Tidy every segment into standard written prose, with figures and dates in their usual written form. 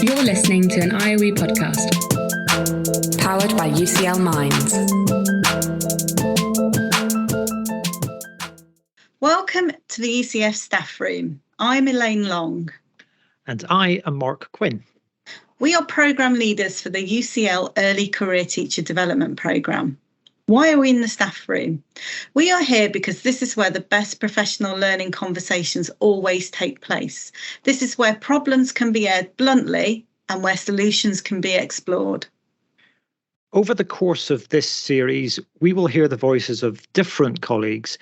You're listening to an IOE podcast. Powered by UCL Minds. Welcome to the ECF Staffroom. I'm Elaine Long. And I am Mark Quinn. We are programme leaders for the UCL Early Career Teacher Development Programme. Why are we in the staff room? We are here because this is where the best professional learning conversations always take place. This is where problems can be aired bluntly and where solutions can be explored. Over the course of this series, we will hear the voices of different colleagues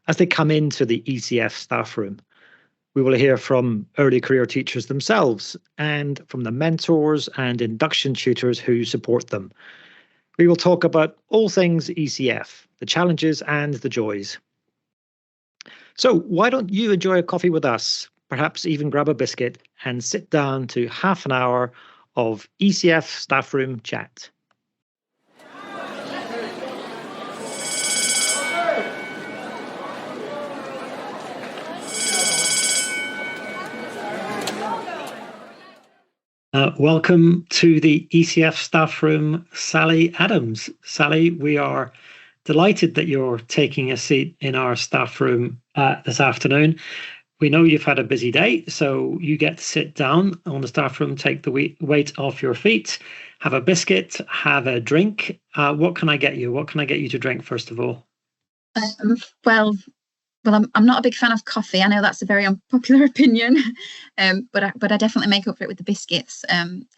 as they come into the ECF staff room. We will hear from early career teachers themselves and from the mentors and induction tutors who support them. We will talk about all things ECF, the challenges and the joys. So why don't you enjoy a coffee with us, perhaps even grab a biscuit and sit down to half an hour of ECF staff room chat. Welcome to the ECF staff room, Sally Adams. Sally, we are delighted that you're taking a seat in our staff room this afternoon. We know you've had a busy day, so you get to sit down on the staff room, take the weight off your feet, have a biscuit, have a drink. What can I get you? What can I get you to drink, first of all? Well, I'm not a big fan of coffee. I know that's a very unpopular opinion, but I definitely make up for it with the biscuits.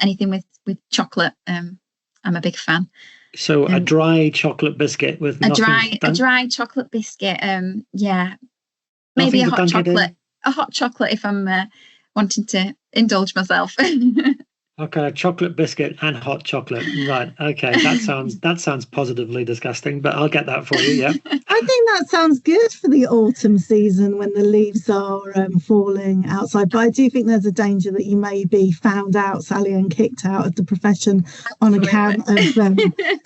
Anything with chocolate, I'm a big fan. So a dry chocolate biscuit with a dry chocolate biscuit. Yeah, maybe a hot chocolate if I'm wanting to indulge myself. Okay, chocolate biscuit and hot chocolate. Right. Okay, that sounds positively disgusting, but I'll get that for you. Yeah. I think that sounds good for the autumn season when the leaves are falling outside. But I do think there's a danger that you may be found out, Sally, and kicked out of the profession on account of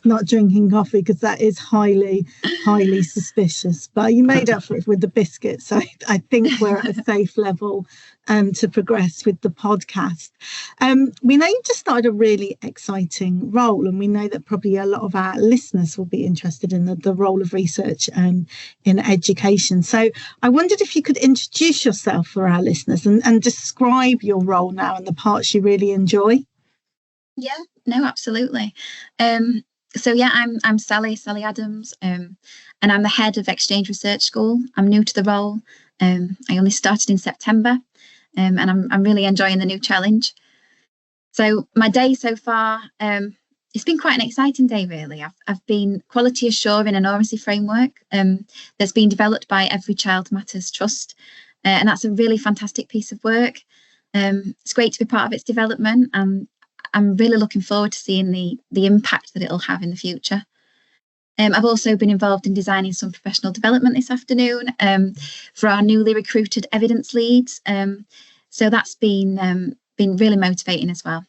not drinking coffee, because that is highly, highly suspicious. But you made up for it with the biscuits, so I think we're at a safe level to progress with the podcast. We know you just started a really exciting role, and we know that probably a lot of our listeners will be interested in the role of research in education. So I wondered if you could introduce yourself for our listeners and describe your role now and the parts you really enjoy. Yeah, no, absolutely. So yeah, I'm Sally Adams, and I'm the head of Exchange Research School. I'm new to the role. I only started in September. And I'm really enjoying the new challenge. So my day so far, it's been quite an exciting day, really. I've been quality assuring an oracy framework that's been developed by Every Child Matters Trust, and that's a really fantastic piece of work. It's great to be part of its development, and I'm really looking forward to seeing the impact that it'll have in the future. I've also been involved in designing some professional development this afternoon for our newly recruited evidence leads. So that's been really motivating as well.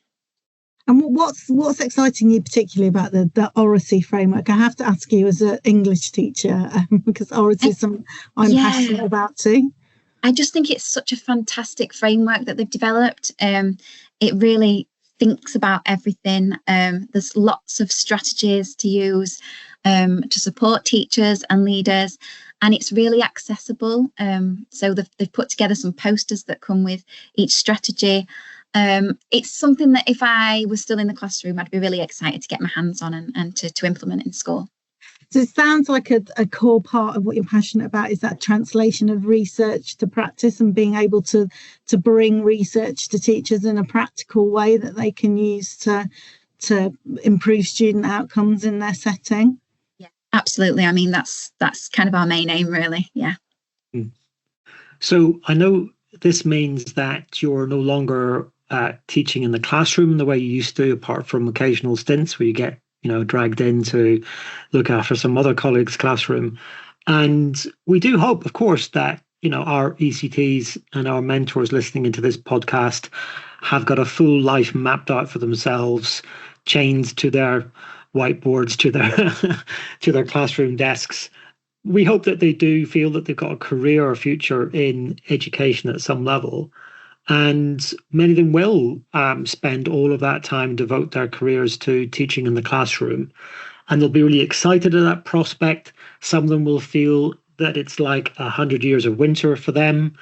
And what's exciting you particularly about the oracy framework? I have to ask you as an English teacher, because oracy is something I'm passionate about too. I just think it's such a fantastic framework that they've developed. It really thinks about everything. There's lots of strategies to use to support teachers and leaders, and it's really accessible. So they've put together some posters that come with each strategy. It's something that if I was still in the classroom, I'd be really excited to get my hands on and to implement in school. So it sounds like a core part of what you're passionate about is that translation of research to practice and being able to bring research to teachers in a practical way that they can use to improve student outcomes in their setting. Yeah, absolutely. I mean, that's kind of our main aim, really. Yeah. So I know this means that you're no longer teaching in the classroom the way you used to, apart from occasional stints where you get dragged in to look after some other colleague's classroom. And we do hope, of course, that, our ECTs and our mentors listening into this podcast have got a full life mapped out for themselves, chained to their whiteboards, to their classroom desks. We hope that they do feel that they've got a career or future in education at some level. and many of them will spend all of that time, devote their careers to teaching in the classroom, and they'll be really excited at that prospect. Some of them will feel that it's like 100 years of winter for them.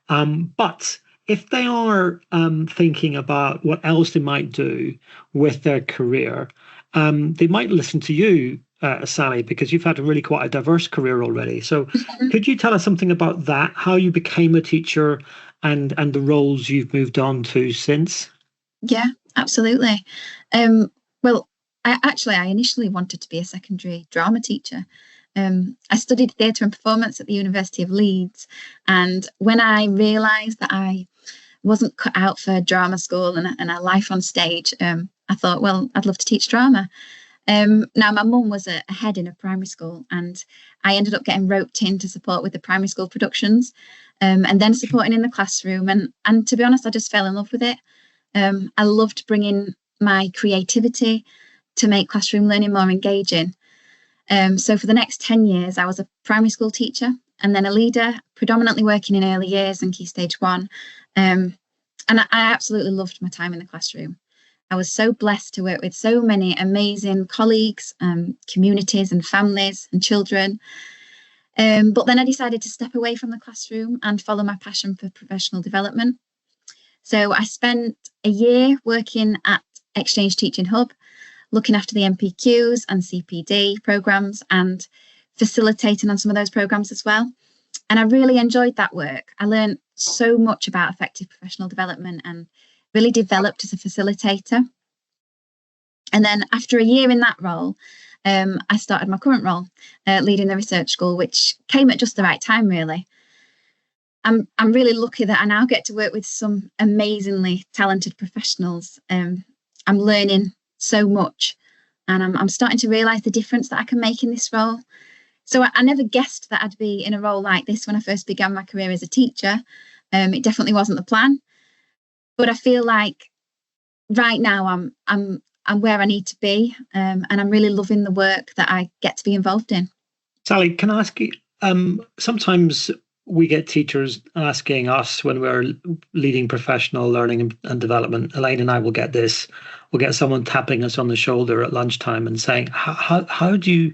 But if they are thinking about what else they might do with their career, they might listen to you, Sally, because you've had really quite a diverse career already. So could you tell us something about that, how you became a teacher and the roles you've moved on to since? Yeah, absolutely. Well, I initially wanted to be a secondary drama teacher. I studied theatre and performance at the University of Leeds, and when I realised that I wasn't cut out for drama school and a life on stage, I thought, well, I'd love to teach drama. Now, my mum was a head in a primary school, and I ended up getting roped in to support with the primary school productions, and then supporting in the classroom. And to be honest, I just fell in love with it. I loved bringing my creativity to make classroom learning more engaging. So for the next 10 years, I was a primary school teacher and then a leader, predominantly working in early years and Key Stage 1. And I absolutely loved my time in the classroom. I was so blessed to work with so many amazing colleagues, communities and families and children. But then I decided to step away from the classroom and follow my passion for professional development. So I spent a year working at Exchange Teaching Hub, looking after the MPQs and CPD programmes and facilitating on some of those programmes as well. And I really enjoyed that work. I learned so much about effective professional development and really developed as a facilitator. And then after a year in that role, I started my current role, leading the research school, which came at just the right time, really. I'm really lucky that I now get to work with some amazingly talented professionals. I'm learning so much, and I'm starting to realise the difference that I can make in this role. So I never guessed that I'd be in a role like this when I first began my career as a teacher. It definitely wasn't the plan, but I feel like right now I'm where I need to be, and I'm really loving the work that I get to be involved in. Sally, can I ask you? Sometimes we get teachers asking us when we're leading professional learning and development. Elaine and I will get this. We'll get someone tapping us on the shoulder at lunchtime and saying, "How did you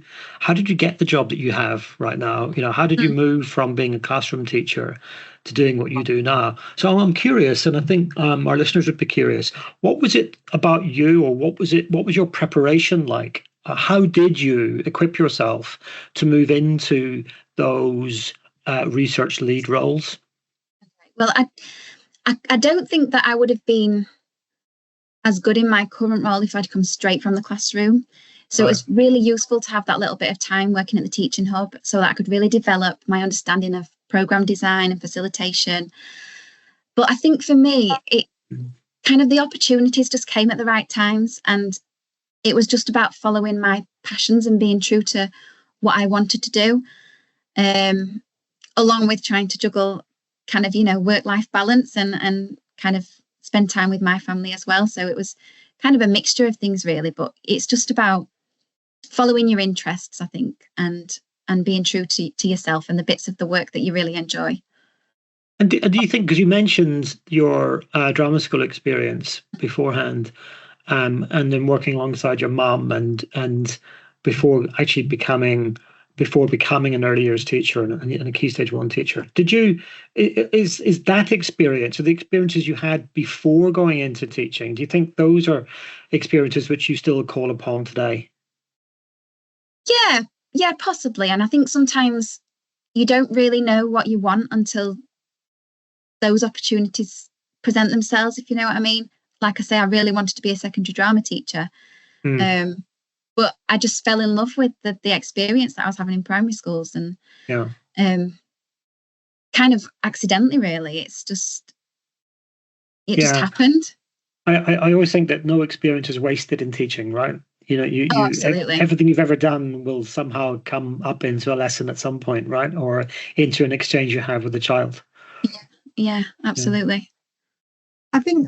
get the job that you have right now? You know, how did you move from being a classroom teacher to doing what you do now?" So I'm curious, and I think our listeners would be curious. What was it about you, or what was your preparation like? How did you equip yourself to move into those research lead roles? Well, I don't think that I would have been as good in my current role if I'd come straight from the classroom. So It was really useful to have that little bit of time working at the Teaching Hub so that I could really develop my understanding of programme design and facilitation. But I think for me, it kind of the opportunities just came at the right times, and it was just about following my passions and being true to what I wanted to do, along with trying to juggle kind of, work-life balance and kind of spend time with my family as well. So it was kind of a mixture of things, really, but it's just about following your interests, I think, and being true to yourself and the bits of the work that you really enjoy. And do you think, because you mentioned your drama school experience beforehand, and then working alongside your mum, and before becoming an early years teacher and a Key Stage 1 teacher, is that experience, or the experiences you had before going into teaching, do you think those are experiences which you still call upon today? Yeah, possibly. And I think sometimes you don't really know what you want until those opportunities present themselves, if you know what I mean. Like I say, I really wanted to be a secondary drama teacher. But I just fell in love with the experience that I was having in primary schools, and kind of accidentally, really. It just happened. I always think that no experience is wasted in teaching, right? Absolutely. Everything you've ever done will somehow come up into a lesson at some point, right? Or into an exchange you have with a child. Yeah, absolutely. I think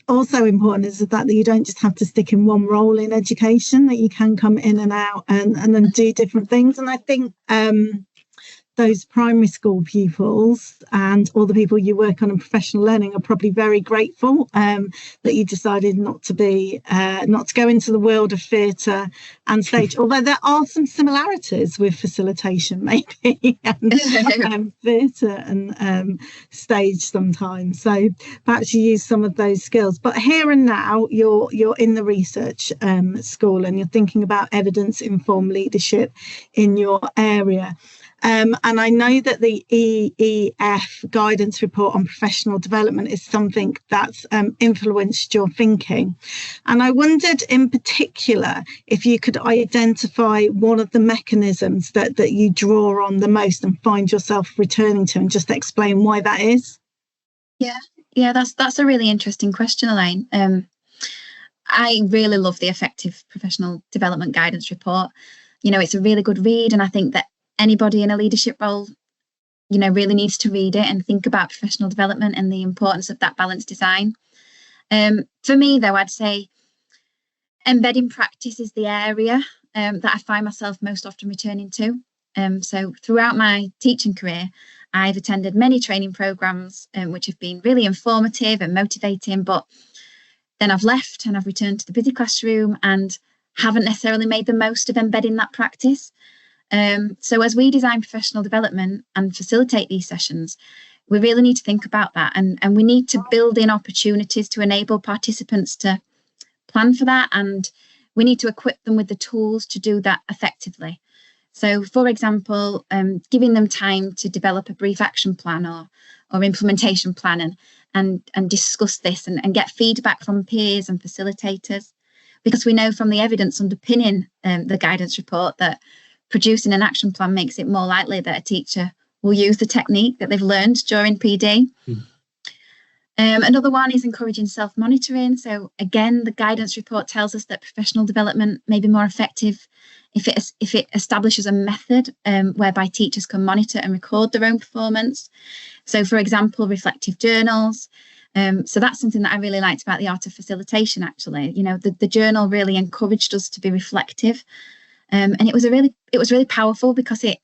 also important is the fact that you don't just have to stick in one role in education, that you can come in and out and then do different things. And I think those primary school pupils and all the people you work on in professional learning are probably very grateful that you decided not to go into the world of theatre and stage, although there are some similarities with facilitation maybe and theatre and stage sometimes. So perhaps you use some of those skills. But here and now you're in the research school and you're thinking about evidence-informed leadership in your area. And I know that the EEF guidance report on professional development is something that's influenced your thinking. And I wondered in particular if you could identify one of the mechanisms that you draw on the most and find yourself returning to, and just explain why that is. Yeah, that's a really interesting question, Elaine. I really love the Effective Professional Development Guidance Report. You know, it's a really good read, and I think that anybody in a leadership role, you know, really needs to read it and think about professional development and the importance of that balanced design. For me, though, I'd say embedding practice is the area that I find myself most often returning to. So throughout my teaching career, I've attended many training programs which have been really informative and motivating, but then I've left and I've returned to the busy classroom and haven't necessarily made the most of embedding that practice. So as we design professional development and facilitate these sessions, we really need to think about that, and we need to build in opportunities to enable participants to plan for that, and we need to equip them with the tools to do that effectively. So, for example, giving them time to develop a brief action plan or implementation plan and discuss this and get feedback from peers and facilitators, because we know from the evidence underpinning the guidance report that producing an action plan makes it more likely that a teacher will use the technique that they've learned during PD. Another one is encouraging self-monitoring. So again, the guidance report tells us that professional development may be more effective if it establishes a method whereby teachers can monitor and record their own performance. So for example, reflective journals. So that's something that I really liked about the art of facilitation, actually. You know, the journal really encouraged us to be reflective. And it was really powerful because it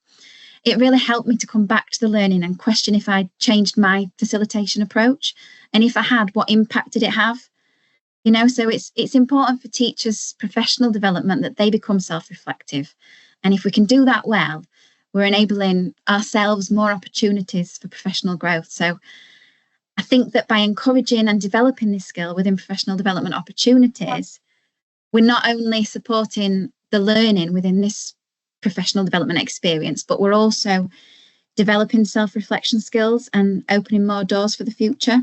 really helped me to come back to the learning and question if I changed my facilitation approach, and if I had, what impact did it have? You know, so it's important for teachers' professional development that they become self-reflective, and if we can do that well, we're enabling ourselves more opportunities for professional growth. So I think that by encouraging and developing this skill within professional development opportunities, we're not only supporting the learning within this professional development experience, but we're also developing self-reflection skills and opening more doors for the future.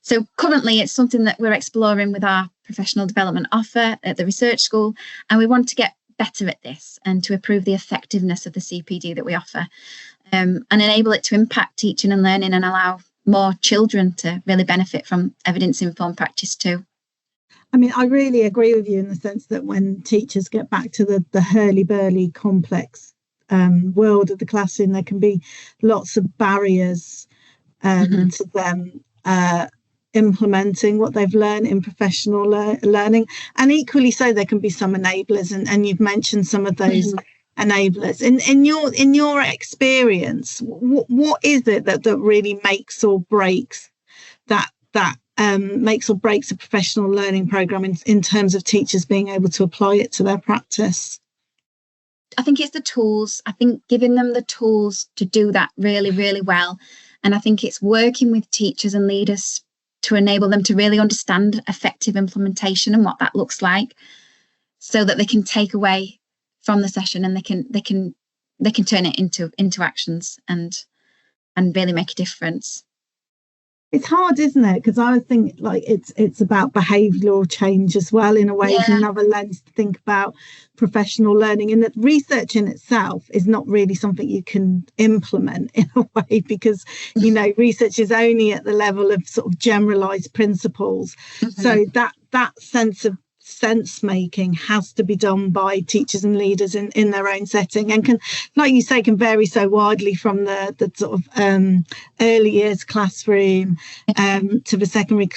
So currently it's something that we're exploring with our professional development offer at the research school, and we want to get better at this and to improve the effectiveness of the CPD that we offer, and enable it to impact teaching and learning and allow more children to really benefit from evidence-informed practice too. I mean, I really agree with you in the sense that when teachers get back to the hurly-burly complex world of the classroom, there can be lots of barriers to them implementing what they've learned in professional learning. And equally so, there can be some enablers, and you've mentioned some of those enablers. In your experience, what is it that really makes or breaks makes or breaks a professional learning program in terms of teachers being able to apply it to their practice? I think it's the tools. I think giving them the tools to do that really, really well. And I think it's working with teachers and leaders to enable them to really understand effective implementation and what that looks like, so that they can take away from the session and they can turn it into actions and really make a difference. It's hard, isn't it? Because I think like it's about behavioural change as well, in a way. It's another lens to think about professional learning, and that research in itself is not really something you can implement in a way, because you know research is only at the level of sort of generalised principles. So that sense making has to be done by teachers and leaders in their own setting, and can, like you say, can vary so widely from the sort of early years classroom to the secondary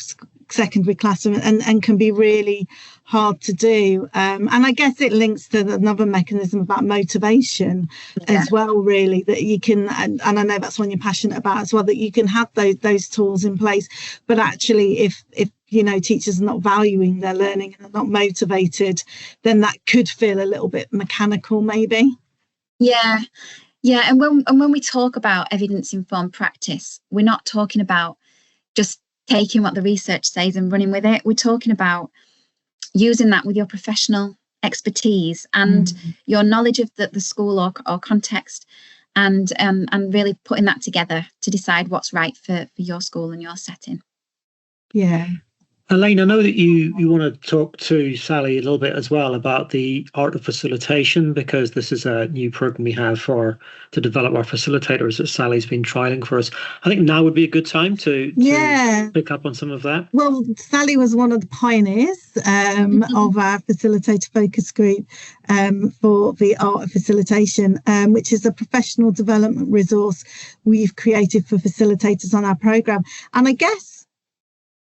secondary class and can be really hard to do. And I guess it links to another mechanism about motivation as well, really, that you can, and I know that's one you're passionate about as well, that you can have those tools in place. But actually, if teachers are not valuing their learning and are not motivated, then that could feel a little bit mechanical, maybe. Yeah. And when we talk about evidence-informed practice, we're not talking about just taking what the research says and running with it. We're talking about using that with your professional expertise and your knowledge of the school or context, and really putting that together to decide what's right for your school and your setting. Yeah. Elaine, I know that you want to talk to Sally a little bit as well about the art of facilitation, because this is a new program we have to develop our facilitators that Sally's been trialing for us. I think now would be a good time to pick up on some of that. Well, Sally was one of the pioneers of our facilitator focus group for the art of facilitation, which is a professional development resource we've created for facilitators on our program. And I guess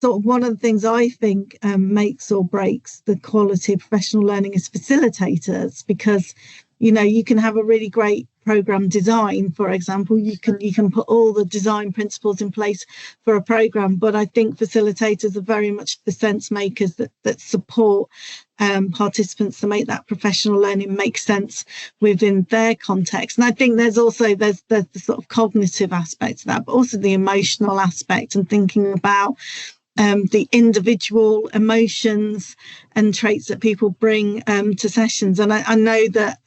sort of one of the things I think makes or breaks the quality of professional learning is facilitators, because you can have a really great program design, for example. You can put all the design principles in place for a program, but I think facilitators are very much the sense makers that support participants to make that professional learning make sense within their context. And I think there's the sort of cognitive aspect of that, but also the emotional aspect, and thinking about the individual emotions and traits that people bring to sessions. And I know that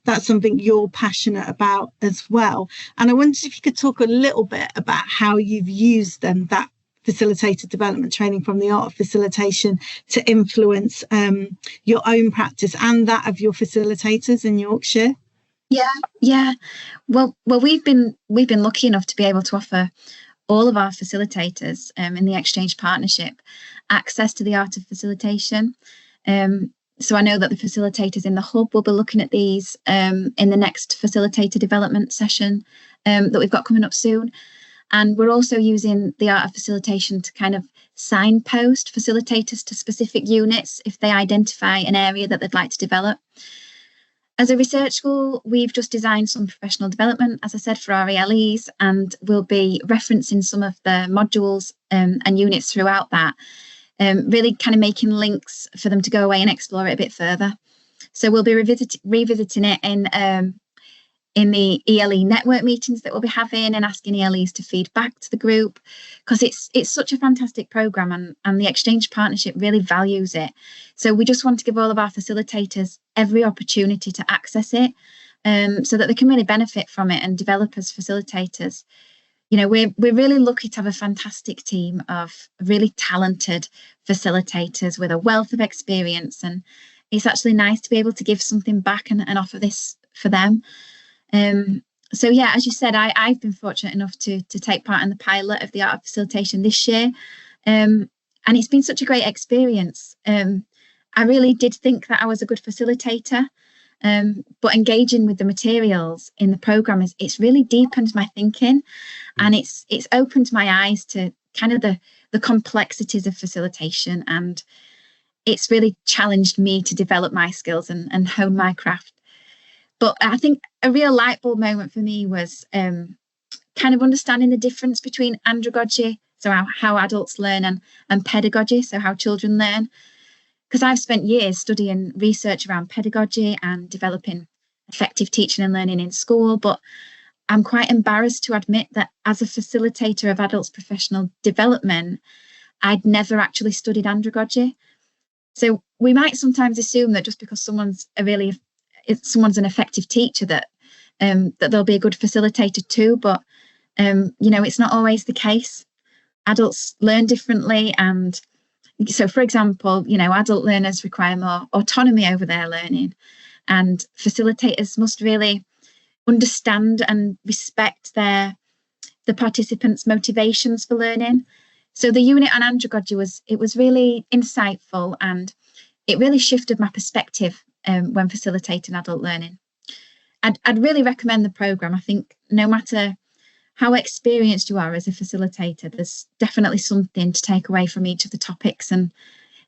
that's something you're passionate about as well. And I wondered if you could talk a little bit about how you've used that facilitator development training from the art of facilitation to influence your own practice and that of your facilitators in Yorkshire. Yeah. Well, we've been lucky enough to be able to offer all of our facilitators in the Exchange Partnership access to the art of facilitation. So I know that the facilitators in the hub will be looking at these in the next facilitator development session that we've got coming up soon. And we're also using the art of facilitation to kind of signpost facilitators to specific units if they identify an area that they'd like to develop. As a research school, we've just designed some professional development, as I said, for our ELEs, and we'll be referencing some of the modules and units throughout that, really kind of making links for them to go away and explore it a bit further. So we'll be revisiting it in the ELE network meetings that we'll be having, and asking ELEs to feed back to the group, because it's such a fantastic programme, and the Exchange Partnership really values it. So we just want to give all of our facilitators every opportunity to access it, so that they can really benefit from it and develop as facilitators. We're really lucky to have a fantastic team of really talented facilitators with a wealth of experience, and it's actually nice to be able to give something back and offer this for them. So yeah, as you said, I've been fortunate enough to take part in the pilot of the art of facilitation this year, and it's been such a great experience. I really did think that I was a good facilitator, but engaging with the materials in the programme it's really deepened my thinking, and it's opened my eyes to kind of the complexities of facilitation, and it's really challenged me to develop my skills and hone my craft. But I think a real light bulb moment for me was kind of understanding the difference between andragogy, so how adults learn, and pedagogy, so how children learn. Because I've spent years studying research around pedagogy and developing effective teaching and learning in school, but I'm quite embarrassed to admit that as a facilitator of adults' professional development, I'd never actually studied andragogy. So we might sometimes assume that just because someone's an effective teacher that they'll be a good facilitator too, but it's not always the case. Adults learn differently, and so, for example, adult learners require more autonomy over their learning, and facilitators must really understand and respect the participants' motivations for learning. So the unit on andragogy was really insightful, and it really shifted my perspective when facilitating adult learning. I'd really recommend the programme. I think no matter how experienced you are as a facilitator. There's definitely something to take away from each of the topics, and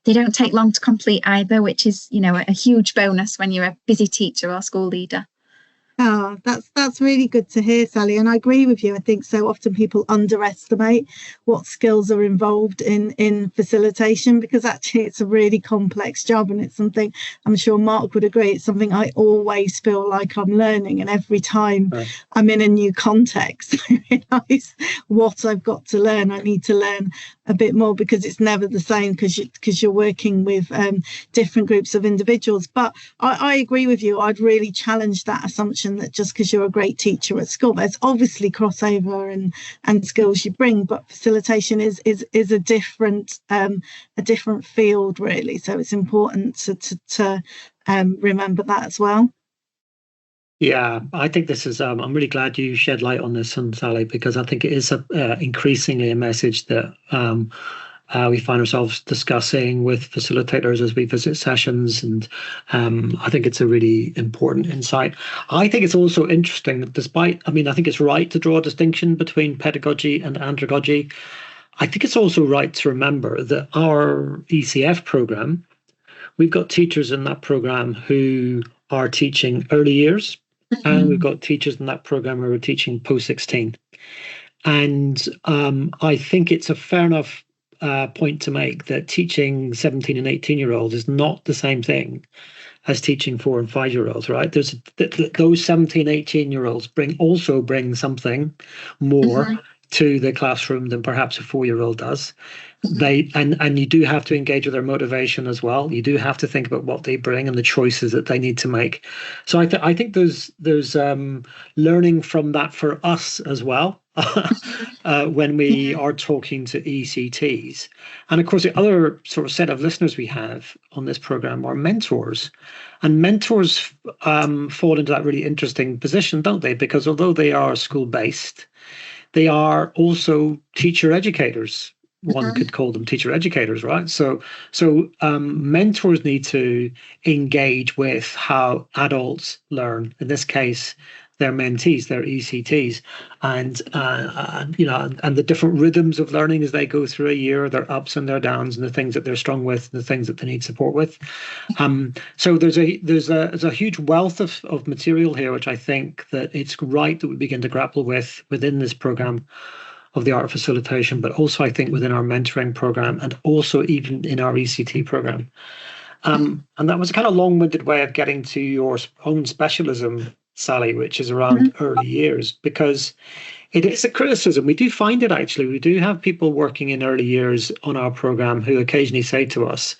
they don't take long to complete either, which is, a huge bonus when you're a busy teacher or school leader. Oh, that's really good to hear, Sally. And I agree with you. I think so often people underestimate what skills are involved in facilitation, because actually it's a really complex job, and it's something, I'm sure Mark would agree, it's something I always feel like I'm learning. And every time I'm in a new context, I realise what I've got to learn. I need to learn a bit more, because it's never the same, because you're working with different groups of individuals. But I agree with you. I'd really challenge that assumption that just because you're a great teacher at school, there's obviously crossover and skills you bring, but facilitation is a different field, really. So it's important to remember that as well. Yeah, I think this is, I'm really glad you shed light on this one, Sally, because I think it is increasingly a message that we find ourselves discussing with facilitators as we visit sessions. And I think it's a really important insight. I think it's also interesting that I think it's right to draw a distinction between pedagogy and andragogy. I think it's also right to remember that our ECF program, we've got teachers in that program who are teaching early years, and we've got teachers in that program who are teaching post-16. And I think it's a fair enough point to make that teaching 17 and 18-year-olds is not the same thing as teaching 4 and 5-year-olds, right? There's those 17, 18-year-olds bring something more to the classroom than perhaps a 4-year-old does. And you do have to engage with their motivation as well. You do have to think about what they bring and the choices that they need to make. So I think there's learning from that for us as well when we are talking to ECTs. And of course, the other sort of set of listeners we have on this program are mentors. And mentors fall into that really interesting position, don't they? Because although they are school-based, they are also teacher educators. One could call them teacher educators, right? So mentors need to engage with how adults learn. In this case, their mentees, their ECTs, and the different rhythms of learning as they go through a year, their ups and their downs, and the things that they're strong with, and the things that they need support with. So there's a huge wealth of material here, which I think that it's right that we begin to grapple with within this program of the art of facilitation, but also I think within our mentoring program, and also even in our ECT program. And that was a kind of long-winded way of getting to your own specialism, Sally, which is around early years, because it is a criticism. We do find it, actually. We do have people working in early years on our program who occasionally say to us,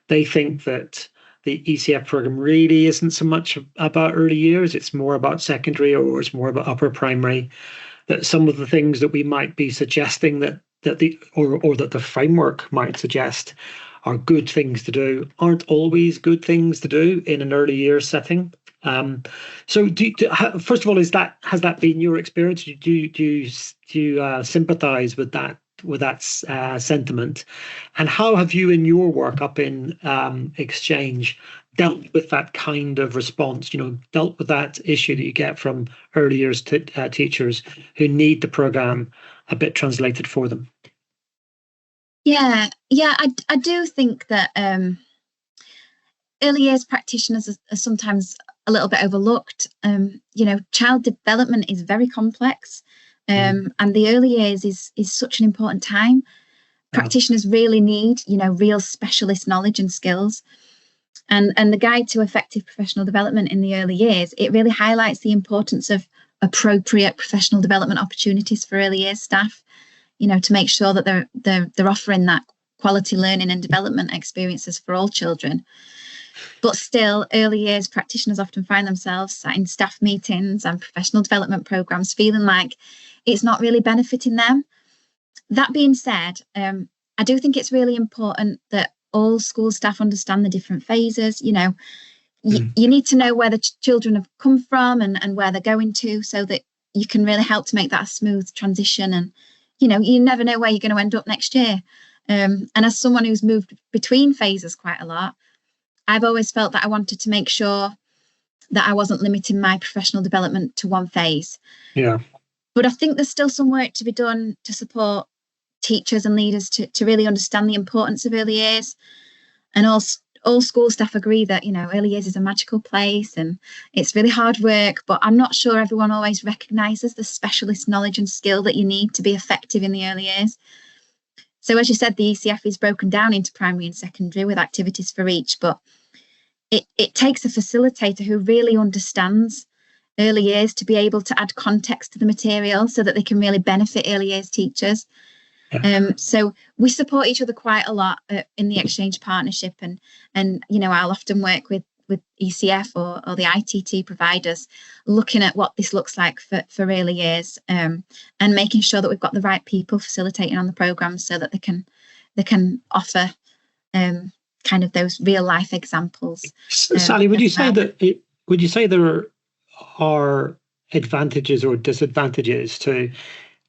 they think that the ECF program really isn't so much about early years. It's more about secondary, or it's more about upper primary. That some of the things that we might be suggesting that the framework might suggest are good things to do aren't always good things to do in an early years setting. So, first of all, has that been your experience? Do you sympathise with that sentiment? And how have you, in your work up in Exchange, dealt with that kind of response? Dealt with that issue that you get from early years teachers who need the program a bit translated for them? Yeah, I do think that early years practitioners are sometimes a little bit overlooked. Child development is very complex, and the early years is such an important time. Practitioners really need, real specialist knowledge and skills. And the Guide to Effective Professional Development in the Early Years, it really highlights the importance of appropriate professional development opportunities for early years staff, to make sure that they're offering that quality learning and development experiences for all children. But still, early years practitioners often find themselves sat in staff meetings and professional development programs feeling like it's not really benefiting them. That being said, I do think it's really important that all school staff understand the different phases. You need to know where the children have come from and where they're going to, so that you can really help to make that a smooth transition. And, you never know where you're going to end up next year. And as someone who's moved between phases quite a lot, I've always felt that I wanted to make sure that I wasn't limiting my professional development to one phase. Yeah. But I think there's still some work to be done to support teachers and leaders to really understand the importance of early years. And all school staff agree that, early years is a magical place and it's really hard work, but I'm not sure everyone always recognises the specialist knowledge and skill that you need to be effective in the early years. So as you said, the ECF is broken down into primary and secondary with activities for each, but it takes a facilitator who really understands early years to be able to add context to the material so that they can really benefit early years teachers. Yeah. So we support each other quite a lot in the exchange partnership, and I'll often work with ECF or the ITT providers, looking at what this looks like for early years, and making sure that we've got the right people facilitating on the programmes so that they can offer kind of those real life examples. Sally, would you say there are advantages or disadvantages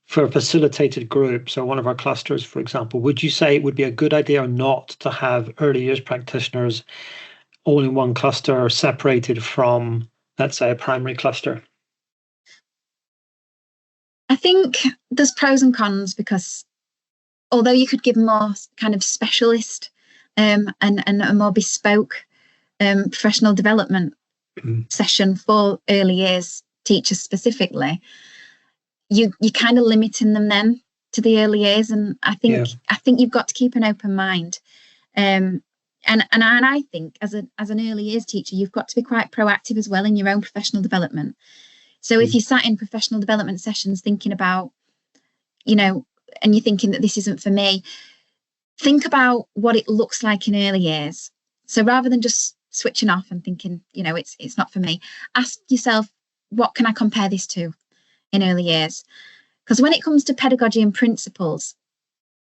for a facilitated group? So one of our clusters, for example, would you say it would be a good idea or not to have early years practitioners all in one cluster, separated from, let's say, a primary cluster? I think there's pros and cons, because although you could give more kind of specialist and a more bespoke professional development session for early years teachers specifically, you're kind of limiting them then to the early years. And I think you've got to keep an open mind. And I think as an early years teacher, you've got to be quite proactive as well in your own professional development. So if you sat in professional development sessions thinking about, and you're thinking that this isn't for me, think about what it looks like in early years. So rather than just switching off and thinking, it's not for me, ask yourself, what can I compare this to in early years? Because when it comes to pedagogy and principles,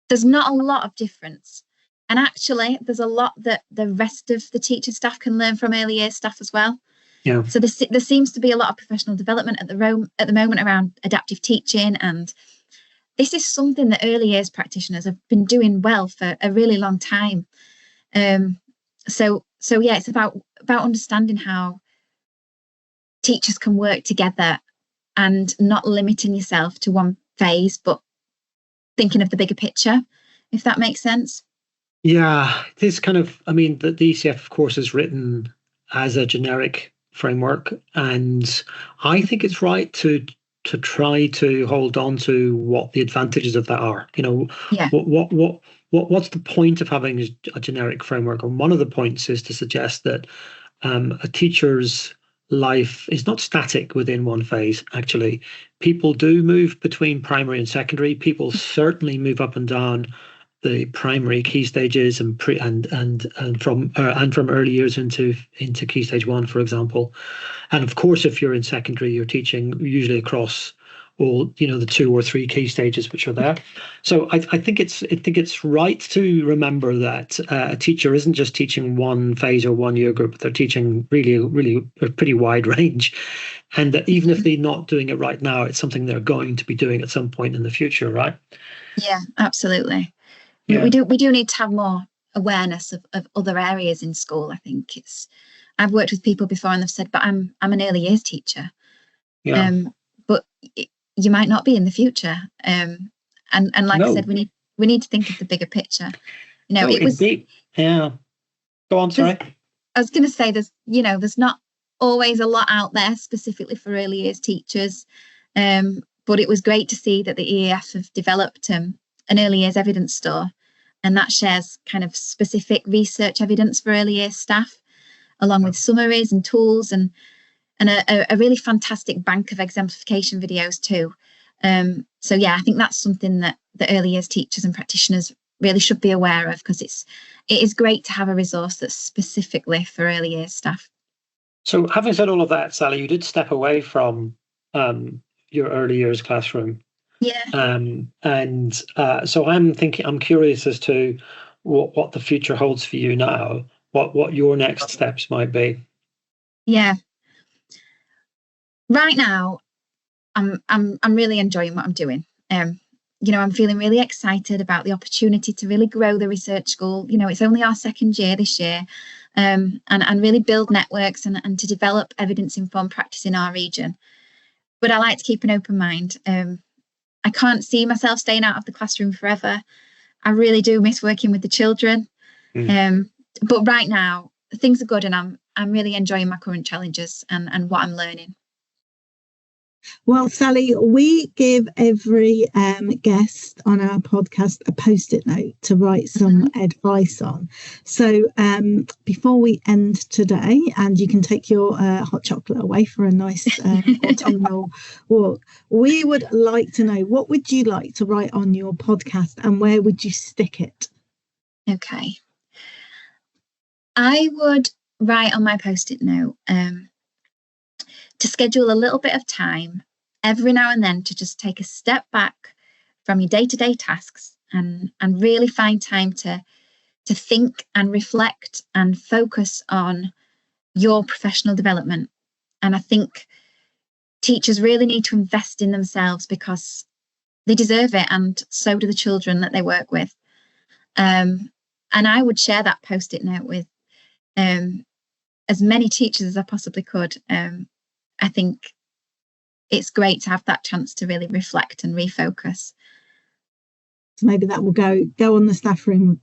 there's not a lot of difference. And actually, there's a lot that the rest of the teacher staff can learn from early years staff as well. Yeah. So there seems to be a lot of professional development at the moment around adaptive teaching, and this is something that early years practitioners have been doing well for a really long time. So yeah, it's about understanding how teachers can work together and not limiting yourself to one phase, but thinking of the bigger picture, if that makes sense. Yeah, this kind of, the ECF, of course, is written as a generic framework, and I think it's right to try to hold on to what the advantages of that are. What's the point of having a generic framework? And one of the points is to suggest that a teacher's life is not static within one phase. Actually, people do move between primary and secondary. People certainly move up and down the primary key stages and from early years into key stage 1, for example. And of course, if you're in secondary, you're teaching usually across all the 2 or 3 key stages which are there. So I think it's right to remember that a teacher isn't just teaching one phase or 1 year group. They're teaching really a pretty wide range, and that even if they're not doing it right now, it's something they're going to be doing at some point in the future, right? Yeah, absolutely. Yeah. We do need to have more awareness of other areas in school. I think I've worked with people before and they've said, but I'm an early years teacher. Yeah. But you might not be in the future. And like I said, we need to think of the bigger picture. Yeah. Go on, sorry. I was going to say there's not always a lot out there specifically for early years teachers. But it was great to see that the EAF have developed an early years evidence store, and that shares kind of specific research evidence for early years staff, along with summaries and tools and a really fantastic bank of exemplification videos too. So yeah, I think that's something that the early years teachers and practitioners really should be aware of, because it is great to have a resource that's specifically for early years staff. So having said all of that, Sally, you did step away from your early years classroom. Yeah. So I'm curious as to what the future holds for you now, what your next steps might be. Yeah. Right now, I'm really enjoying what I'm doing. I'm feeling really excited about the opportunity to really grow the research school. It's only our 2nd year this year, and really build networks and to develop evidence-informed practice in our region. but I like to keep an open mind. I can't see myself staying out of the classroom forever. I really do miss working with the children. But right now, things are good, and I'm really enjoying my current challenges and what I'm learning. Well, Sally, we give every guest on our podcast a Post-it note to write some advice on. So before we end today, and you can take your hot chocolate away for a nice autumnal walk, we would like to know, what would you like to write on your podcast, and where would you stick it? Okay. I would write on my Post-it note to schedule a little bit of time every now and then to just take a step back from your day-to-day tasks and really find time to think and reflect and focus on your professional development. And I think teachers really need to invest in themselves because they deserve it, and so do the children that they work with. And I would share that Post-it note with as many teachers as I possibly could. I think it's great to have that chance to really reflect and refocus. So maybe that will go on the staff room,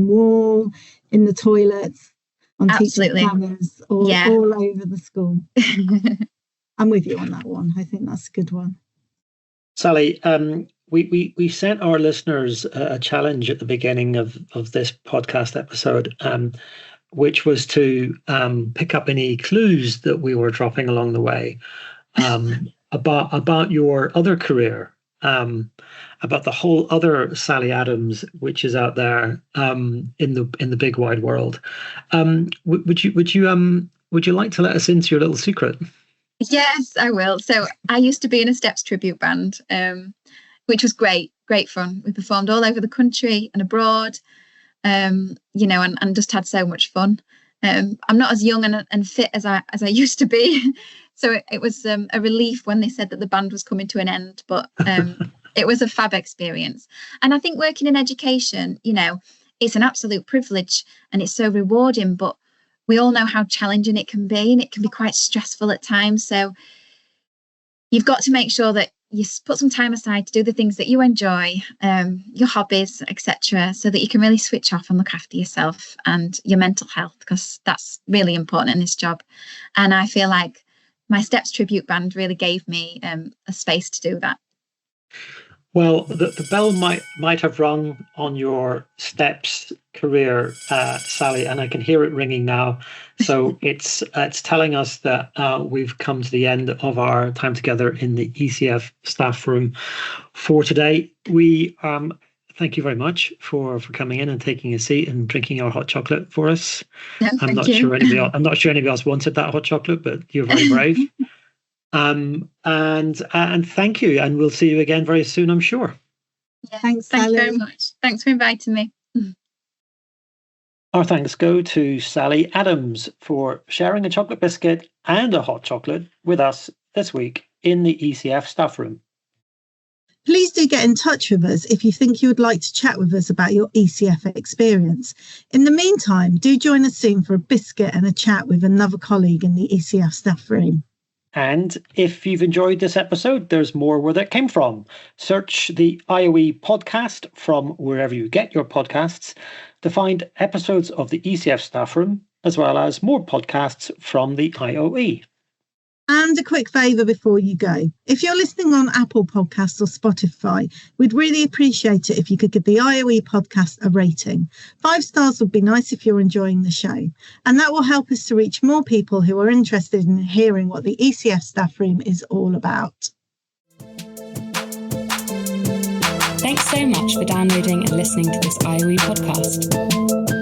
wall, in the toilets, on teacher planners, all over the school. I'm with you on that one. I think that's a good one. Sally, we sent our listeners a challenge at the beginning of this podcast episode, which was to pick up any clues that we were dropping along the way about your other career, about the whole other Sally Adams, which is out there in the big wide world. Would you like to let us into your little secret? Yes, I will. So I used to be in a Steps tribute band, which was great fun. We performed all over the country and abroad. And just had so much fun. I'm not as young and fit as I used to be, so it was a relief when they said that the band was coming to an end. But it was a fab experience, and I think working in education, it's an absolute privilege and it's so rewarding. But we all know how challenging it can be, and it can be quite stressful at times. So you've got to make sure that you put some time aside to do the things that you enjoy, your hobbies, etc., so that you can really switch off and look after yourself and your mental health, because that's really important in this job. And I feel like my Steps tribute band really gave me a space to do that. Well, the bell might have rung on your Steps career, Sally, and I can hear it ringing now. So it's telling us that we've come to the end of our time together in the ECF staff room for today. We thank you very much for coming in and taking a seat and drinking our hot chocolate for us. No, I'm not sure anybody else wanted that hot chocolate, but you're very brave. And thank you, and we'll see you again very soon, I'm sure. Yeah, thanks Sally. Very much. Thanks for inviting me. Our thanks go to Sally Adams for sharing a chocolate biscuit and a hot chocolate with us this week in the ECF staff room. Please do get in touch with us if you think you would like to chat with us about your ECF experience. In the meantime, do join us soon for a biscuit and a chat with another colleague in the ECF staff room. And if you've enjoyed this episode, there's more where that came from. Search the IOE podcast from wherever you get your podcasts to find episodes of the ECF staff room, as well as more podcasts from the IOE. And a quick favour before you go. If you're listening on Apple Podcasts or Spotify, we'd really appreciate it if you could give the IOE podcast a rating. 5 stars would be nice if you're enjoying the show. And that will help us to reach more people who are interested in hearing what the ECF staff room is all about. Thanks so much for downloading and listening to this IOE podcast.